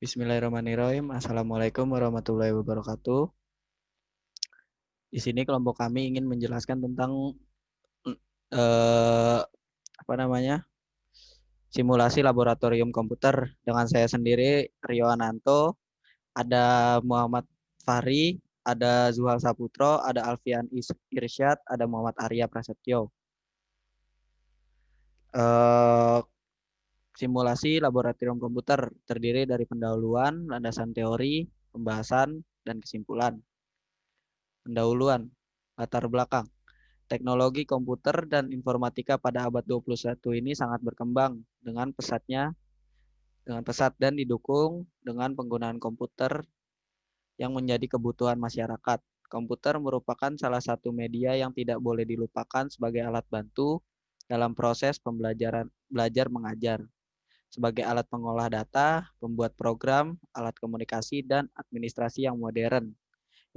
Bismillahirrahmanirrahim. Assalamualaikum warahmatullahi wabarakatuh. Di sini kelompok kami ingin menjelaskan tentang eh, apa namanya simulasi laboratorium komputer dengan saya sendiri Rio Ananto, ada Muhammad Fahri, ada Zuhal Saputro, ada Alfian Irsyad, ada Muhammad Arya Prasetyo. Eh, Simulasi laboratorium komputer terdiri dari pendahuluan, landasan teori, pembahasan, dan kesimpulan. Pendahuluan, latar belakang. Teknologi komputer dan informatika pada abad 21 ini sangat berkembang dengan pesat dan didukung dengan penggunaan komputer yang menjadi kebutuhan masyarakat. Komputer merupakan salah satu media yang tidak boleh dilupakan sebagai alat bantu dalam proses belajar mengajar, sebagai alat pengolah data, pembuat program, alat komunikasi, dan administrasi yang modern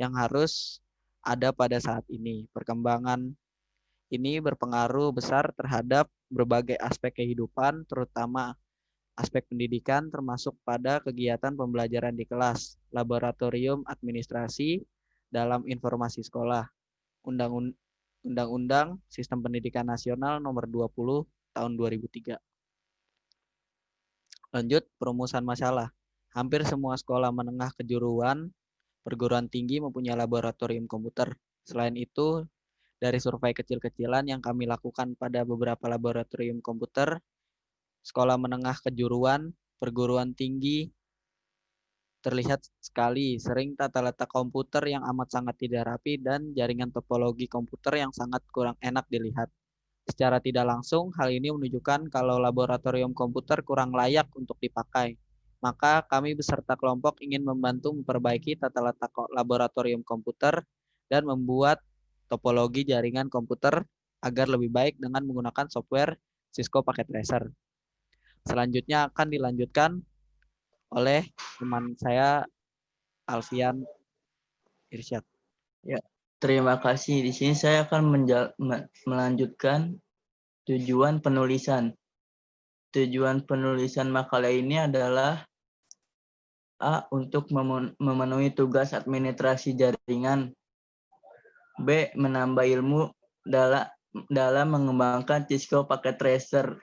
yang harus ada pada saat ini. Perkembangan ini berpengaruh besar terhadap berbagai aspek kehidupan, terutama aspek pendidikan, termasuk pada kegiatan pembelajaran di kelas, laboratorium administrasi dalam informasi sekolah, Undang-Undang Sistem Pendidikan Nasional Nomor 20 Tahun 2003. Lanjut, perumusan masalah. Hampir semua sekolah menengah kejuruan, perguruan tinggi mempunyai laboratorium komputer. Selain itu, dari survei kecil-kecilan yang kami lakukan pada beberapa laboratorium komputer, sekolah menengah kejuruan, perguruan tinggi, terlihat sekali sering tata letak komputer yang amat sangat tidak rapi dan jaringan topologi komputer yang sangat kurang enak dilihat. Secara tidak langsung, hal ini menunjukkan kalau laboratorium komputer kurang layak untuk dipakai. Maka kami beserta kelompok ingin membantu memperbaiki tata letak laboratorium komputer dan membuat topologi jaringan komputer agar lebih baik dengan menggunakan software Cisco Packet Tracer. Selanjutnya akan dilanjutkan oleh teman saya Alfian Irsyad. Ya, terima kasih. Di sini saya akan melanjutkan tujuan penulisan. Tujuan penulisan makalah ini adalah A. Untuk memenuhi tugas administrasi jaringan. B. Menambah ilmu dalam mengembangkan Cisco Packet Tracer.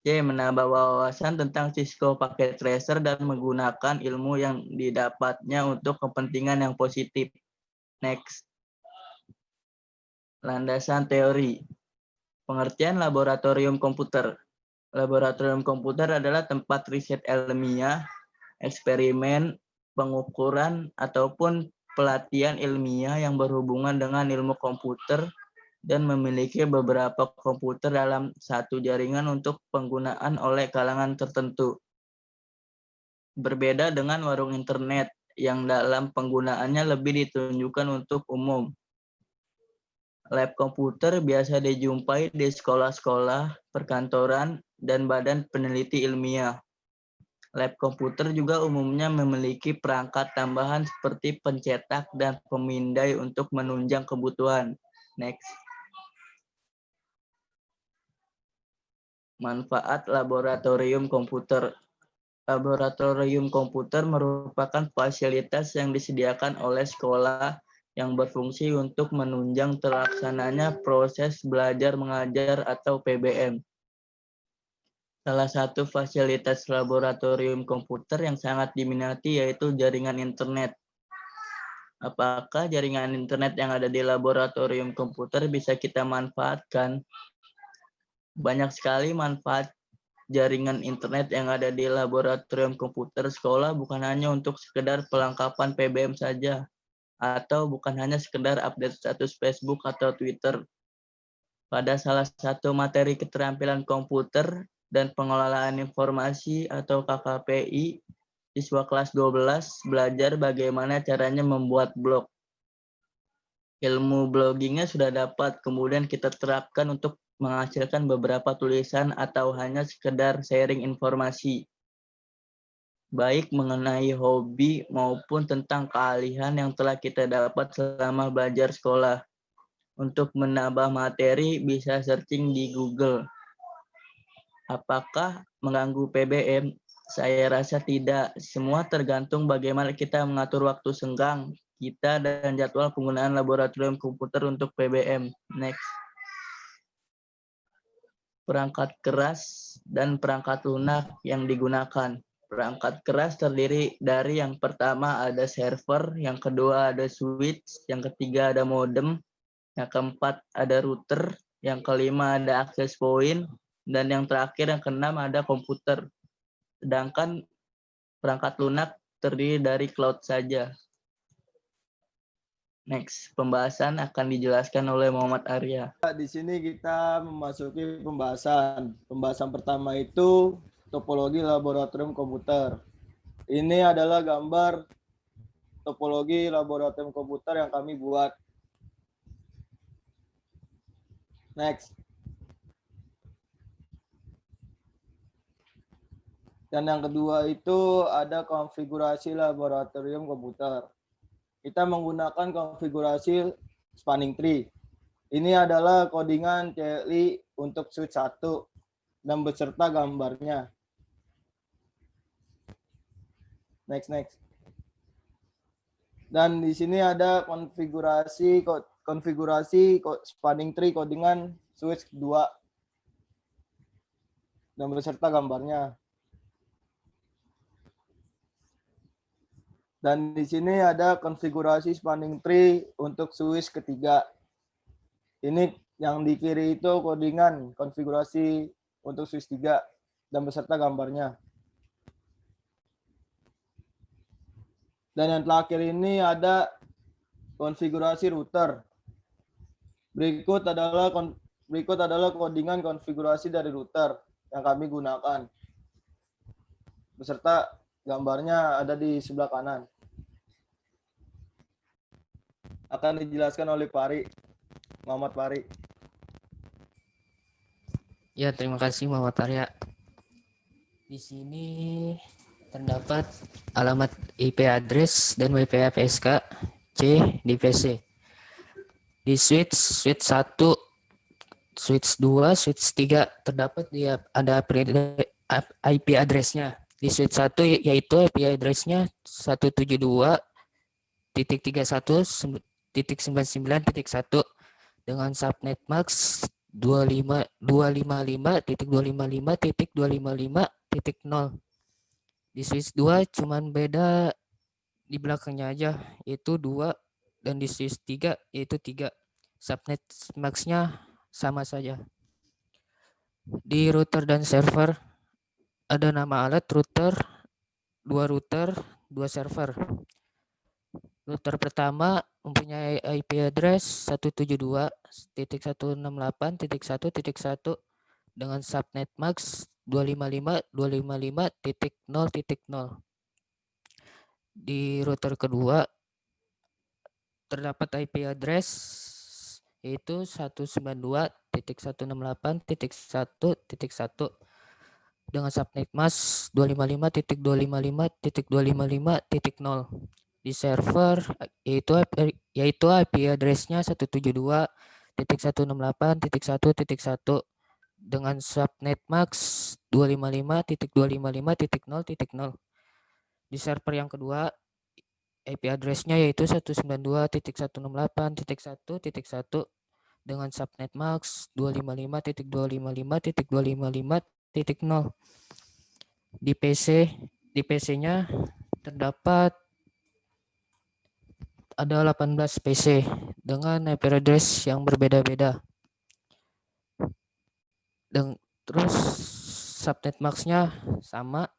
C. Menambah wawasan tentang Cisco Packet Tracer dan menggunakan ilmu yang didapatnya untuk kepentingan yang positif. Next. Landasan teori. Pengertian laboratorium komputer. Laboratorium komputer adalah tempat riset ilmiah, eksperimen, pengukuran, ataupun pelatihan ilmiah yang berhubungan dengan ilmu komputer dan memiliki beberapa komputer dalam satu jaringan untuk penggunaan oleh kalangan tertentu. Berbeda dengan warung internet yang dalam penggunaannya lebih ditunjukkan untuk umum. Lab komputer biasa dijumpai di sekolah-sekolah, perkantoran, dan badan peneliti ilmiah. Lab komputer juga umumnya memiliki perangkat tambahan seperti pencetak dan pemindai untuk menunjang kebutuhan. Next. Manfaat laboratorium komputer. Laboratorium komputer merupakan fasilitas yang disediakan oleh sekolah yang berfungsi untuk menunjang terlaksananya proses belajar mengajar atau PBM. Salah satu fasilitas laboratorium komputer yang sangat diminati yaitu jaringan internet. Apakah jaringan internet yang ada di laboratorium komputer bisa kita manfaatkan? Banyak sekali manfaat jaringan internet yang ada di laboratorium komputer sekolah, bukan hanya untuk sekedar pelengkapan PBM saja, atau bukan hanya sekedar update status Facebook atau Twitter. Pada salah satu materi keterampilan komputer dan pengelolaan informasi atau KKPI, siswa kelas 12 belajar bagaimana caranya membuat blog. Ilmu bloggingnya sudah dapat, kemudian kita terapkan untuk menghasilkan beberapa tulisan atau hanya sekedar sharing informasi, baik mengenai hobi maupun tentang keahlian yang telah kita dapat selama belajar sekolah. Untuk menambah materi, bisa searching di Google. Apakah mengganggu PBM? Saya rasa tidak. Semua tergantung bagaimana kita mengatur waktu senggang kita dan jadwal penggunaan laboratorium komputer untuk PBM. Next. Perangkat keras dan perangkat lunak yang digunakan. Perangkat keras terdiri dari yang pertama ada server, yang kedua ada switch, yang ketiga ada modem, yang keempat ada router, yang kelima ada access point, dan yang terakhir yang keenam ada komputer. Sedangkan perangkat lunak terdiri dari cloud saja. Next, pembahasan akan dijelaskan oleh Muhammad Arya. Di sini kita memasuki pembahasan. Pembahasan pertama itu topologi laboratorium komputer. Ini adalah gambar topologi laboratorium komputer yang kami buat. Next. Dan yang kedua itu ada konfigurasi laboratorium komputer. Kita menggunakan konfigurasi spanning tree. Ini adalah codingan CLI untuk switch 1 dan beserta gambarnya. Next. Dan di sini ada konfigurasi spanning tree codingan switch 2 dan beserta gambarnya. Dan di sini ada konfigurasi spanning tree untuk switch ketiga. Ini yang di kiri itu codingan konfigurasi untuk switch 3 dan beserta gambarnya. Dan yang terakhir ini ada konfigurasi router. Berikut adalah codingan konfigurasi dari router yang kami gunakan. Beserta gambarnya ada di sebelah kanan. Akan dijelaskan oleh Muhammad Pari. Ya, terima kasih Muhammad Arya. Di sini terdapat alamat IP address dan WPA PSK C di PC. Di switch 1, switch 2, switch 3 terdapat ada IP address-nya. Di switch 1 yaitu IP address-nya 172.31.99.1 dengan subnet max 255.255.255.0. Di switch 2 cuman beda di belakangnya aja, yaitu 2, dan di switch 3 yaitu 3. Subnet max-nya sama saja. Di router dan server ada nama alat router, 2 server. Router pertama mempunyai IP address 172.168.1.1 dengan subnet max 255.255.0.0. Di router kedua terdapat IP address yaitu 192.168.1.1 dengan subnet mask 255.255.255.0. Di server yaitu IP address-nya 172.168.1.1 dengan subnet max 255.255.0.0. Di server yang kedua IP address-nya yaitu 192.168.1.1 dengan subnet max 255.255.255.0. Di PC-nya terdapat ada 18 PC dengan IP address yang berbeda-beda. Dan terus subnet max-nya sama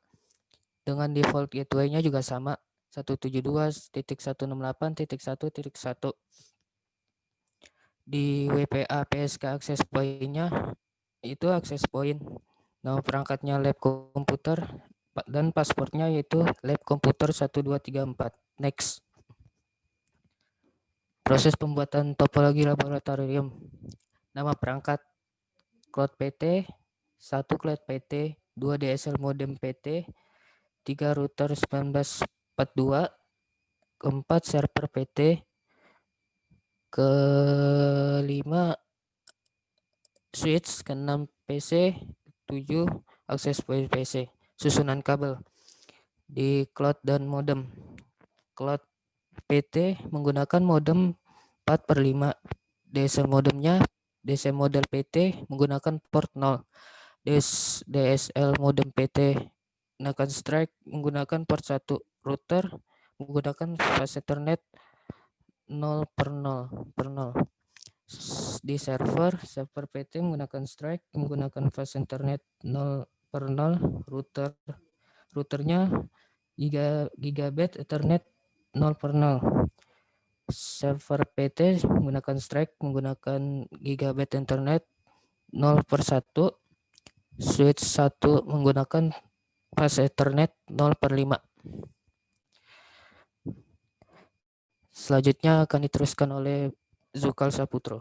dengan default gateway-nya juga sama 172.168.1.1. Di WPA PSK access point-nya itu access point. Nama perangkatnya lab komputer dan passwordnya yaitu lab komputer 1234. Next. Proses pembuatan topologi laboratorium. Nama perangkat cloud PT, 1 cloud PT, 2 DSL modem PT, 3 router 1942, 4 server PT, ke-5 switch, ke-6 PC, 7 access point PC. susunan kabel di cloud dan modem. Cloud PT menggunakan modem 4/5. DC model PT menggunakan port 0. DSL modem PT menggunakan strike menggunakan port 1. Router menggunakan fast Ethernet 0/0. Di server PT menggunakan strike menggunakan fast Ethernet 0/0. Routernya gigabit Ethernet 0/0. Server PT menggunakan strike menggunakan gigabit Ethernet 0/1. Switch 1 menggunakan fast Ethernet 0/5. Selanjutnya akan diteruskan oleh Zulkal Saputro.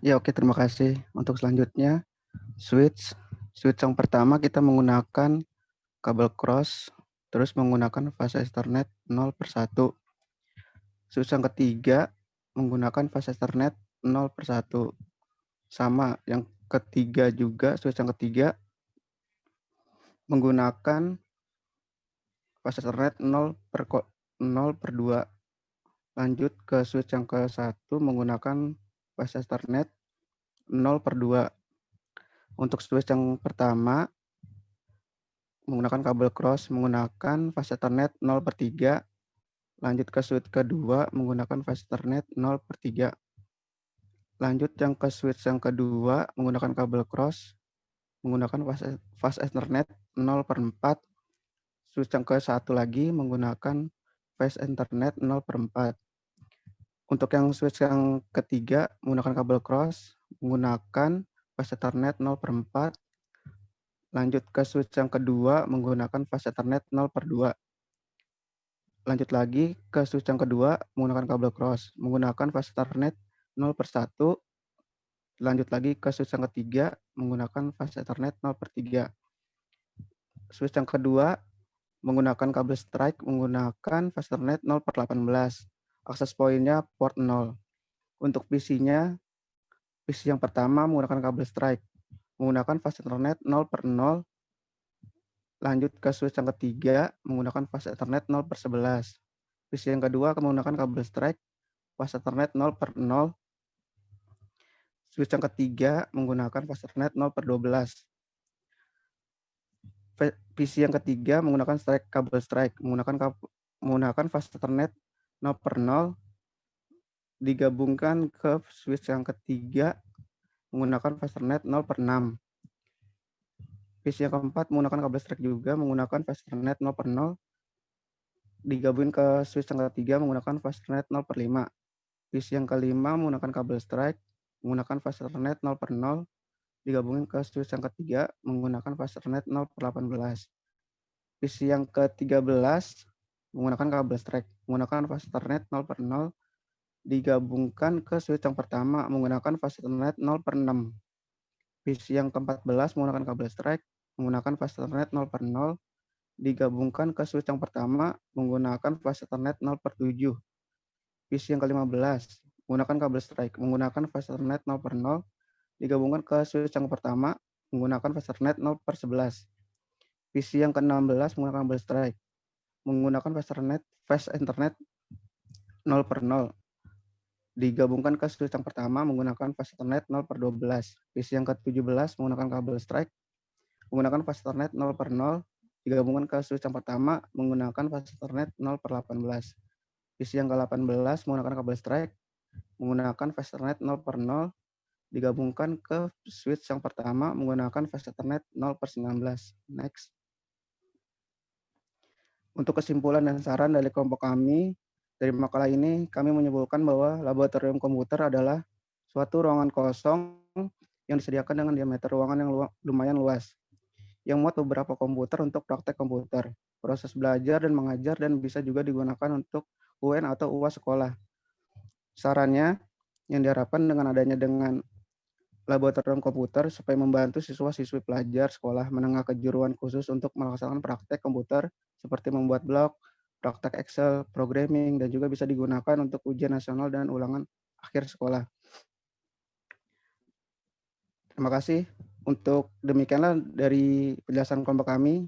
Ya, oke, terima kasih. Untuk selanjutnya, switch yang pertama kita menggunakan kabel cross, terus menggunakan fast Ethernet 0/1. Switch yang ketiga menggunakan fast Ethernet 0/1. Sama, yang ketiga juga, switch yang ketiga menggunakan fast Ethernet 0/2. Lanjut ke switch yang ke-1 menggunakan fast Ethernet 0/2. Untuk switch yang pertama menggunakan kabel cross menggunakan fast Ethernet 0/3. Lanjut ke switch kedua menggunakan fast Ethernet 0/3. Lanjut yang ke switch yang kedua menggunakan kabel cross menggunakan fast Ethernet 0/4. Switch yang ke-1 lagi menggunakan fast Ethernet 0/4. Untuk yang switch yang ketiga menggunakan kabel cross menggunakan fast Ethernet 0/4. Lanjut ke switch yang kedua menggunakan fast Ethernet 0/2. Lanjut lagi ke switch yang kedua menggunakan kabel cross menggunakan fast Ethernet 0/1. Lanjut lagi ke switch yang ketiga menggunakan fast Ethernet 0/3. Switch yang kedua menggunakan kabel strike menggunakan fast Ethernet 0/18. Akses poinnya port 0. Untuk PC yang pertama menggunakan kabel strike menggunakan fast Ethernet 0/0. Lanjut ke switch yang ketiga menggunakan fast Ethernet 0/11. PC yang kedua menggunakan kabel strike fast Ethernet 0/0. Switch yang ketiga menggunakan fast Ethernet 0/12. PC yang ketiga menggunakan kabel strike menggunakan fast Ethernet 0/0 digabungkan ke switch yang ketiga menggunakan fast Ethernet 0/6. PC yang keempat menggunakan kabel strike juga menggunakan fast Ethernet 0/0 digabungkan ke switch yang ketiga menggunakan fast Ethernet 0/5. PC yang kelima menggunakan kabel strike menggunakan fast Ethernet 0/0 digabungin ke switch yang ketiga menggunakan fast Ethernet 0/18. PC yang ke-13 menggunakan kabel strike menggunakan fast Ethernet 0/0 digabungkan ke switch yang pertama menggunakan fast Ethernet 0/6. PC yang ke-14 menggunakan kabel strike menggunakan fast Ethernet 0/0 digabungkan ke switch yang pertama menggunakan fast Ethernet 0/7. PC yang ke-15 menggunakan kabel strike menggunakan fast Ethernet 0/0 digabungkan ke switch yang pertama menggunakan fast Ethernet 0/11. PC yang ke-16 menggunakan kabel strike menggunakan fast Ethernet 0/0 digabungkan ke switch yang pertama menggunakan fast Ethernet 0/12. PC yang ke-17 menggunakan kabel strike menggunakan fast Ethernet 0/0 digabungkan ke switch yang pertama menggunakan fast Ethernet 0/18. PC yang ke-18 menggunakan kabel strike menggunakan fast Ethernet 0/0 digabungkan ke switch yang pertama menggunakan fast Ethernet 0/19. Next. Untuk kesimpulan dan saran dari kelompok kami, dari makalah ini kami menyimpulkan bahwa laboratorium komputer adalah suatu ruangan kosong yang disediakan dengan diameter ruangan yang lumayan luas, yang muat beberapa komputer untuk praktek komputer, proses belajar dan mengajar, dan bisa juga digunakan untuk UN atau UAS sekolah. Sarannya, yang diharapkan dengan adanya laboratorium komputer supaya membantu siswa-siswi pelajar sekolah menengah kejuruan khusus untuk melaksanakan praktek komputer seperti membuat blog, praktek Excel, programming, dan juga bisa digunakan untuk ujian nasional dan ulangan akhir sekolah. Terima kasih. Untuk demikianlah dari penjelasan kelompok kami.